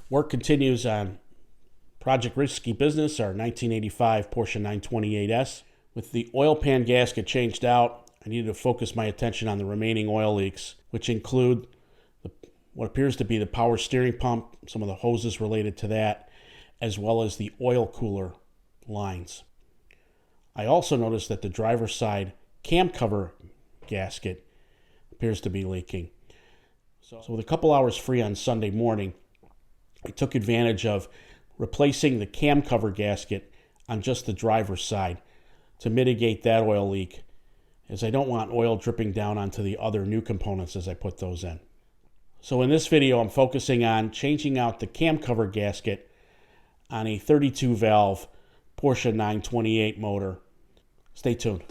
Work continues on Project Risky Business, our 1985 Porsche 928S. With the oil pan gasket changed out, I needed to focus my attention on the remaining oil leaks, which include what appears to be the power steering pump, some of the hoses related to that, as well as the oil cooler lines. I also noticed that the driver's side cam cover gasket appears to be leaking. So with a couple hours free on Sunday morning, I took advantage of replacing the cam cover gasket on just the driver's side to mitigate that oil leak, as I don't want oil dripping down onto the other new components as I put those in. So in this video, I'm focusing on changing out the cam cover gasket on a 32 valve Porsche 928 motor. Stay tuned.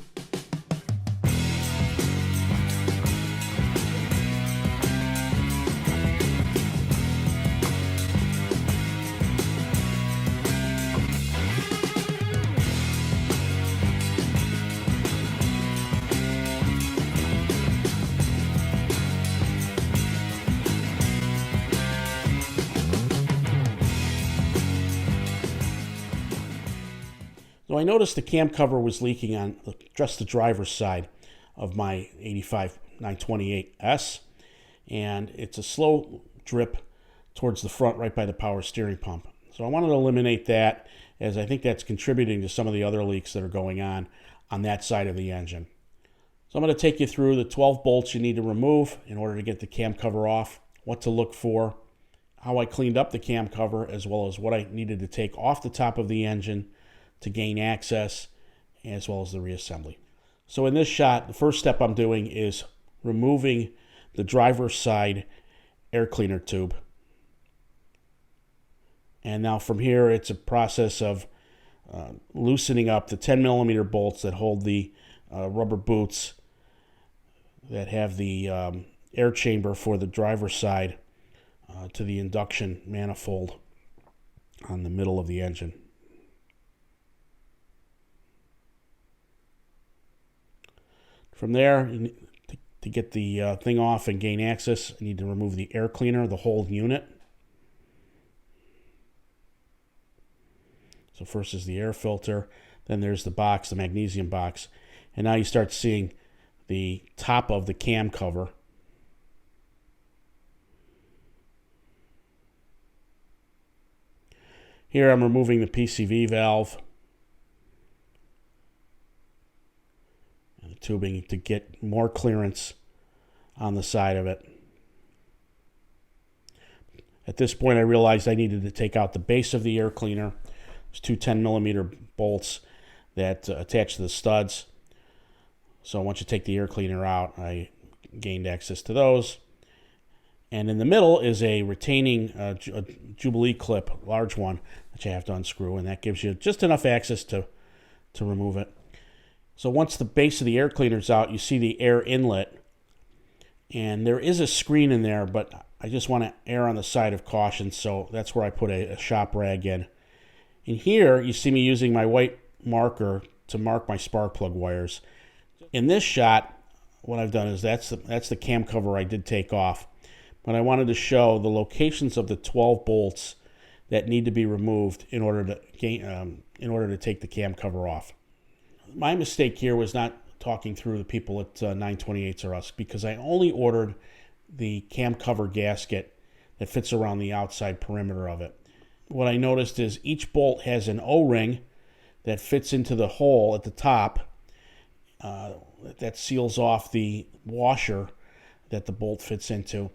So I noticed the cam cover was leaking on just the driver's side of my 85 928S, and it's a slow drip towards the front right by the power steering pump. So I wanted to eliminate that, as I think that's contributing to some of the other leaks that are going on that side of the engine. So I'm going to take you through the 12 bolts you need to remove in order to get the cam cover off, what to look for, how I cleaned up the cam cover, as well as what I needed to take off the top of the engine to gain access, as well as the reassembly. So in this shot, the first step I'm doing is removing the driver's side air cleaner tube. And now from here, it's a process of loosening up the 10 millimeter bolts that hold the rubber boots that have the air chamber for the driver's side to the induction manifold on the middle of the engine. From there, to get the thing off and gain access, you need to remove the air cleaner, the whole unit. So first is the air filter, then there's the box, the magnesium box, and now you start seeing the top of the cam cover. Here I'm removing the PCV valve, tubing to get more clearance on the side of it. At this point, I realized I needed to take out the base of the air cleaner. There's two 10 millimeter bolts that attach to the studs. So once you take the air cleaner out, I gained access to those. And in the middle is a retaining a Jubilee clip, large one, that you have to unscrew, and that gives you just enough access to remove it. So once the base of the air cleaner is out, you see the air inlet, and there is a screen in there, but I just want to err on the side of caution, so that's where I put a shop rag in. In here, you see me using my white marker to mark my spark plug wires. In this shot, what I've done is that's the cam cover I did take off, but I wanted to show the locations of the 12 bolts that need to be removed in order to take the cam cover off. My mistake here was not talking through the people at 928s or us, because I only ordered the cam cover gasket that fits around the outside perimeter of it. What I noticed is each bolt has an O-ring that fits into the hole at the top that seals off the washer that the bolt fits into.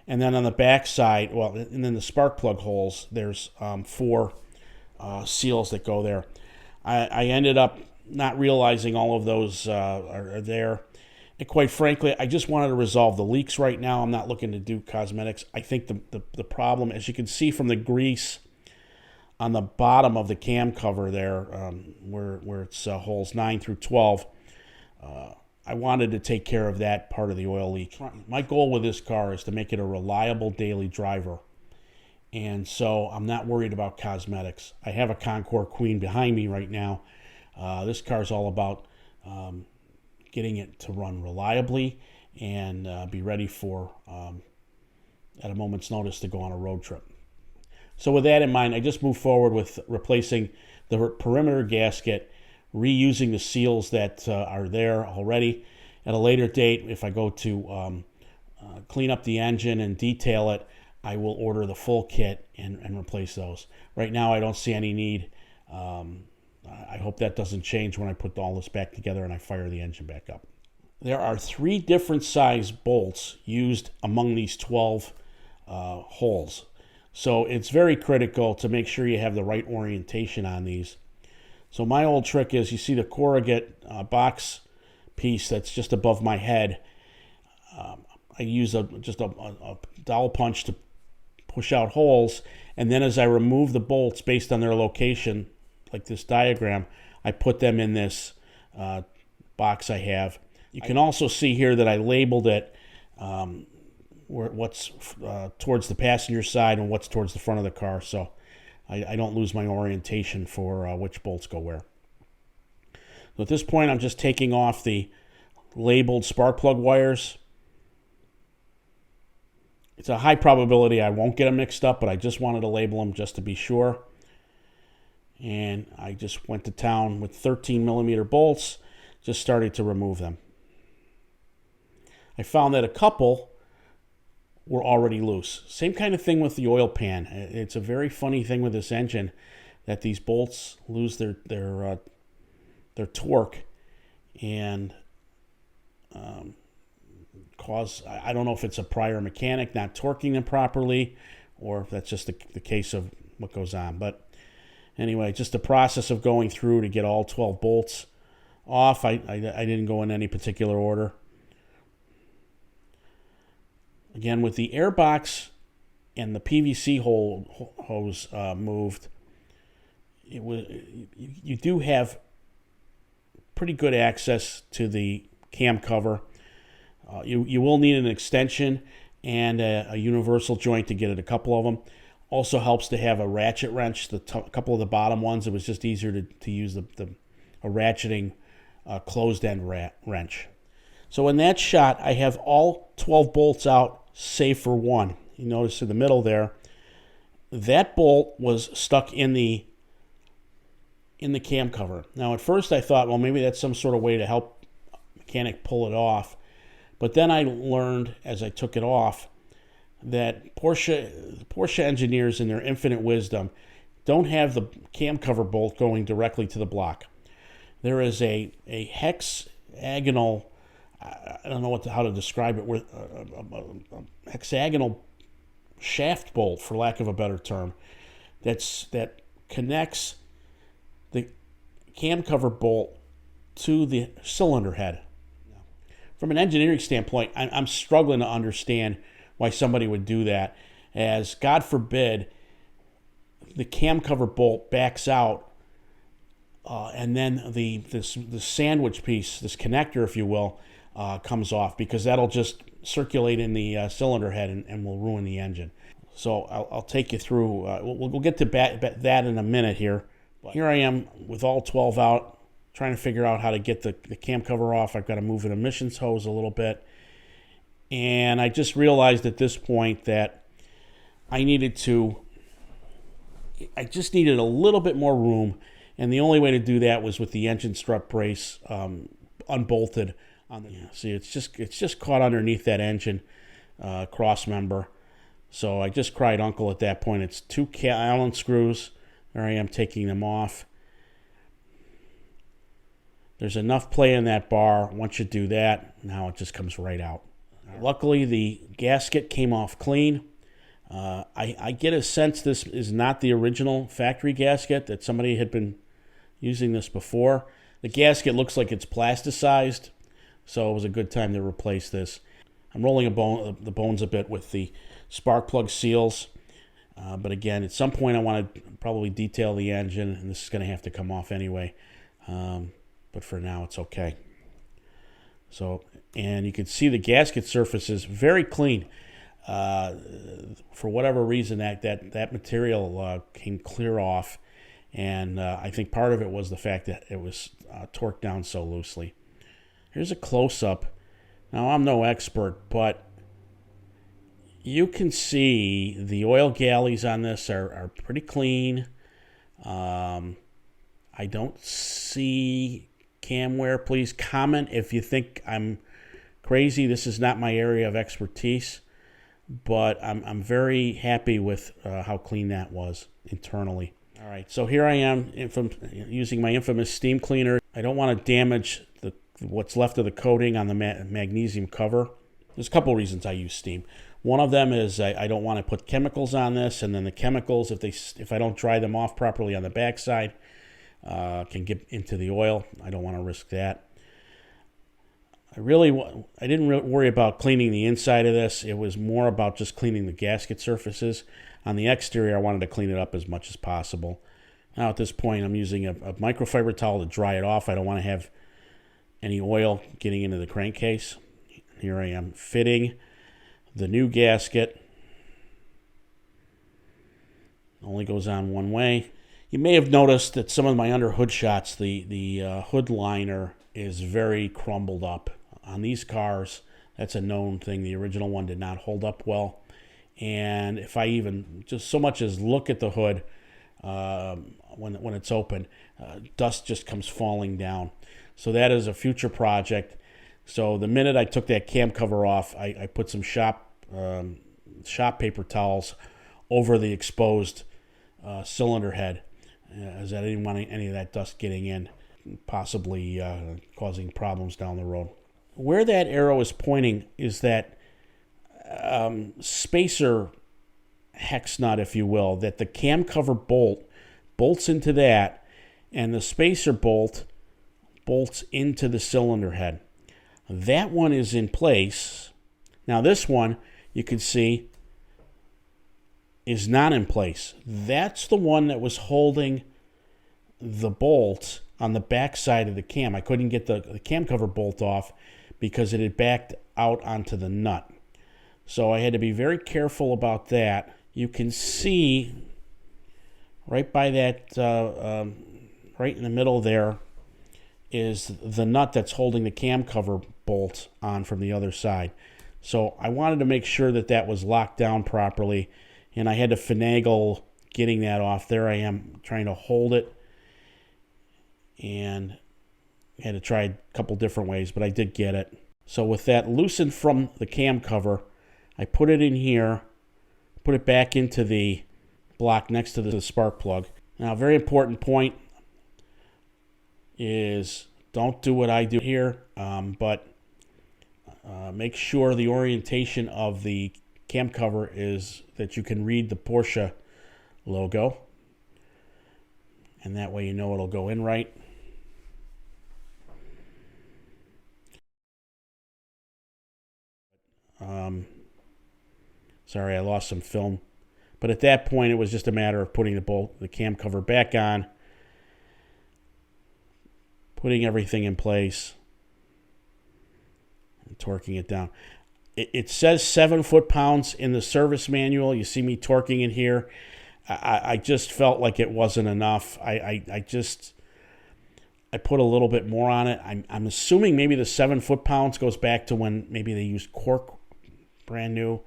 And then on the back side, and then the spark plug holes, there's 4 seals that go there. I ended up not realizing all of those are there. And quite frankly, I just wanted to resolve the leaks right now. I'm not looking to do cosmetics. I think the problem, as you can see from the grease on the bottom of the cam cover there, where it's holes 9 through 12, I wanted to take care of that part of the oil leak. My goal with this car is to make it a reliable daily driver. And so I'm not worried about cosmetics. I have a Concours Queen behind me right now. This car is all about getting it to run reliably and be ready for, at a moment's notice, to go on a road trip. So with that in mind, I just moved forward with replacing the perimeter gasket, reusing the seals that are there already. At a later date, if I go to clean up the engine and detail it, I will order the full kit and replace those. Right now, I don't see any need. I hope that doesn't change when I put all this back together and I fire the engine back up. There are 3 different size bolts used among these 12 holes. So it's very critical to make sure you have the right orientation on these. So my old trick is, you see the corrugate box piece that's just above my head. I use just a dowel punch to push out holes, and then as I remove the bolts based on their location, like this diagram, I put them in this box I have. You can also see here that I labeled it what's towards the passenger side and what's towards the front of the car, so I don't lose my orientation for which bolts go where. So at this point, I'm just taking off the labeled spark plug wires. It's a high probability I won't get them mixed up, but I just wanted to label them just to be sure. And I just went to town with 13 millimeter bolts, just started to remove them. I found that a couple were already loose. Same kind of thing with the oil pan. It's a very funny thing with this engine that these bolts lose their torque and cause, I don't know if it's a prior mechanic not torquing them properly or if that's just the case of what goes on. But anyway, just the process of going through to get all 12 bolts off. I didn't go in any particular order. Again, with the air box and the PVC hose moved, you do have pretty good access to the cam cover. You will need an extension and a universal joint to get at a couple of them. Also helps to have a ratchet wrench. A couple of the bottom ones, it was just easier to use a ratcheting closed end wrench. So in that shot, I have all 12 bolts out, save for one. You notice in the middle there, that bolt was stuck in the cam cover. Now at first I thought, well, maybe that's some sort of way to help mechanic pull it off. But then I learned as I took it off that Porsche engineers in their infinite wisdom don't have the cam cover bolt going directly to the block. There is a hexagonal, I don't know how to describe it, with a hexagonal shaft bolt, for lack of a better term, that connects the cam cover bolt to the cylinder head. From an engineering standpoint, I'm struggling to understand why somebody would do that, as God forbid the cam cover bolt backs out and then the sandwich piece, this connector, if you will, comes off, because that'll just circulate in the cylinder head and will ruin the engine. So I'll take you through. We'll get to that in a minute here. But here I am with all 12 out, trying to figure out how to get the cam cover off. I've got to move an emissions hose a little bit. And I just realized at this point that I just needed a little bit more room. And the only way to do that was with the engine strut brace unbolted. See, it's just caught underneath that engine cross member. So I just cried uncle at that point. It's 2 Allen screws. There I am taking them off. There's enough play in that bar. Once you do that, now it just comes right out. Luckily, the gasket came off clean. I get a sense this is not the original factory gasket, that somebody had been using this before. The gasket looks like it's plasticized, so it was a good time to replace this. I'm rolling the bones a bit with the spark plug seals. But again, at some point I want to probably detail the engine, and this is going to have to come off anyway. But for now, it's okay. So, and you can see the gasket surface is very clean. For whatever reason, that material came clear off, and I think part of it was the fact that it was torqued down so loosely. Here's a close-up. Now, I'm no expert, but you can see the oil galleys on this are pretty clean. I don't see cam wear. Please comment if you think I'm crazy. This is not my area of expertise, but I'm very happy with how clean that was internally. All right, so here I am using my infamous steam cleaner. I don't want to damage what's left of the coating on the magnesium cover. There's a couple reasons I use steam. One of them is I don't want to put chemicals on this, and then the chemicals, if I don't dry them off properly on the backside, can get into the oil. I don't want to risk that. I didn't worry about cleaning the inside of this. It was more about just cleaning the gasket surfaces. On the exterior, I wanted to clean it up as much as possible. Now at this point, I'm using a microfiber towel to dry it off. I don't want to have any oil getting into the crankcase. Here I am fitting the new gasket. Only goes on one way. You may have noticed that some of my under hood shots, the hood liner is very crumbled up. On these cars, that's a known thing. The original one did not hold up well. And if I even just so much as look at the hood when it's open, dust just comes falling down. So that is a future project. So the minute I took that cam cover off, I put some shop paper towels over the exposed cylinder head, as I didn't want any of that dust getting in, possibly causing problems down the road. Where that arrow is pointing is that spacer hex nut, if you will, that the cam cover bolts into that, and the spacer bolt bolts into the cylinder head. That one is in place. Now this one, you can see, is not in place. That's the one that was holding the bolt on the back side of the cam. I couldn't get the cam cover bolt off because it had backed out onto the nut. So I had to be very careful about that. You can see right by that, right in the middle there, is the nut that's holding the cam cover bolt on from the other side. So I wanted to make sure that that was locked down properly, and I had to finagle getting that off. There I am trying to hold it, and I had to try a couple different ways, but I did get it. So with that loosened from the cam cover, I put it in here, put it back into the block next to the spark plug. Now, a very important point is don't do what I do here, but make sure the orientation of the cam cover is that you can read the Porsche logo, and that way you know it'll go in right. Sorry, I lost some film. But at that point, it was just a matter of putting the cam cover back on, putting everything in place, and torquing it down. It says 7 foot-pounds in the service manual. You see me torquing it here. I just felt like it wasn't enough. I put a little bit more on it. I'm assuming maybe the 7 foot-pounds goes back to when maybe they used cork brand new,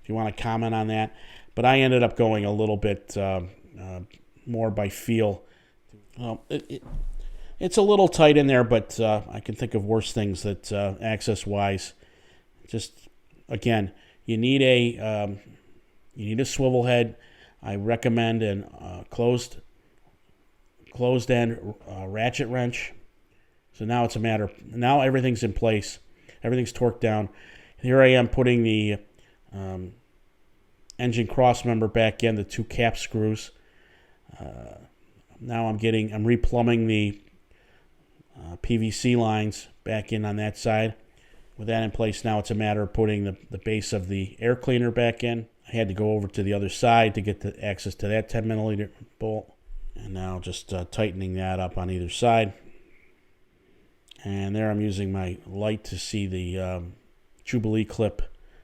if you want to comment on that. But I ended up going a little bit more by feel. It's a little tight in there, but I can think of worse things that access-wise. Just, again, you need a swivel head. I recommend a closed end ratchet wrench. So now it's a matter. Now everything's in place. Everything's torqued down. Here I am putting the engine cross member back in, the 2 cap screws. Now I'm replumbing the PVC lines back in on that side. With that in place, now it's a matter of putting the base of the air cleaner back in. I had to go over to the other side to get the access to that 10 milliliter bolt. And now just tightening that up on either side. And there I'm using my light to see the Jubilee clip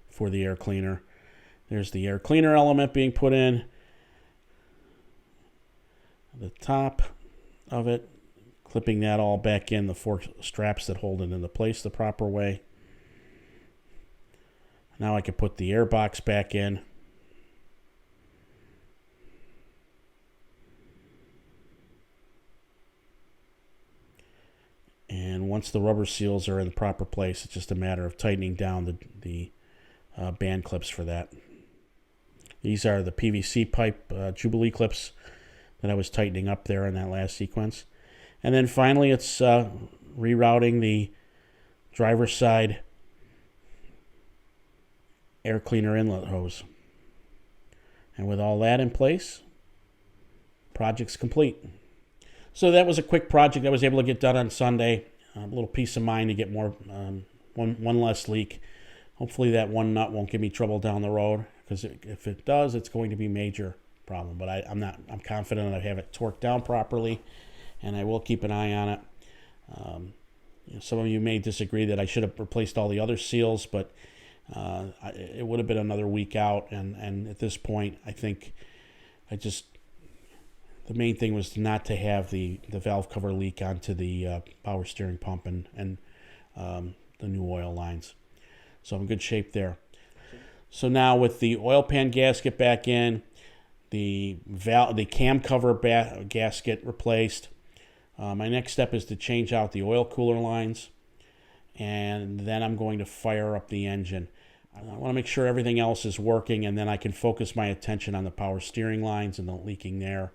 for the air cleaner. There's the air cleaner element being put in. The top of it, clipping that all back in, the 4 straps that hold it into place the proper way. Now I can put the air box back in. And once the rubber seals are in the proper place, it's just a matter of tightening down the band clips for that. These are the PVC pipe Jubilee clips that I was tightening up there in that last sequence. And then finally, it's rerouting the driver's side air cleaner inlet hose. And with all that in place, project's complete. So that was a quick project I was able to get done on Sunday. A little peace of mind to get more one less leak. Hopefully that one nut won't give me trouble down the road, because if it does, it's going to be a major problem. But I'm confident I have it torqued down properly, and I will keep an eye on it. Some of you may disagree that I should have replaced all the other seals, but it would have been another week out, and at this point, I think the main thing was not to have the valve cover leak onto the power steering pump and the new oil lines. So I'm in good shape there. So now with the oil pan gasket back in, the cam cover gasket replaced, my next step is to change out the oil cooler lines, and then I'm going to fire up the engine. I want to make sure everything else is working, and then I can focus my attention on the power steering lines and the leaking there.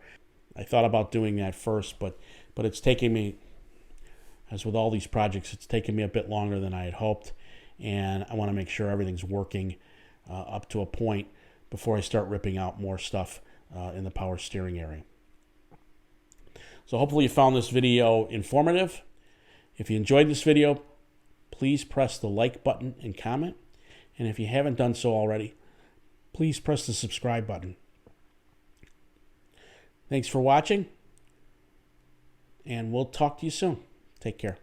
I thought about doing that first, but it's taking me, as with all these projects, it's taken me a bit longer than I had hoped, and I want to make sure everything's working up to a point before I start ripping out more stuff in the power steering area. So hopefully you found this video informative. If you enjoyed this video, please press the like button and comment. And if you haven't done so already, please press the subscribe button. Thanks for watching, and we'll talk to you soon. Take care.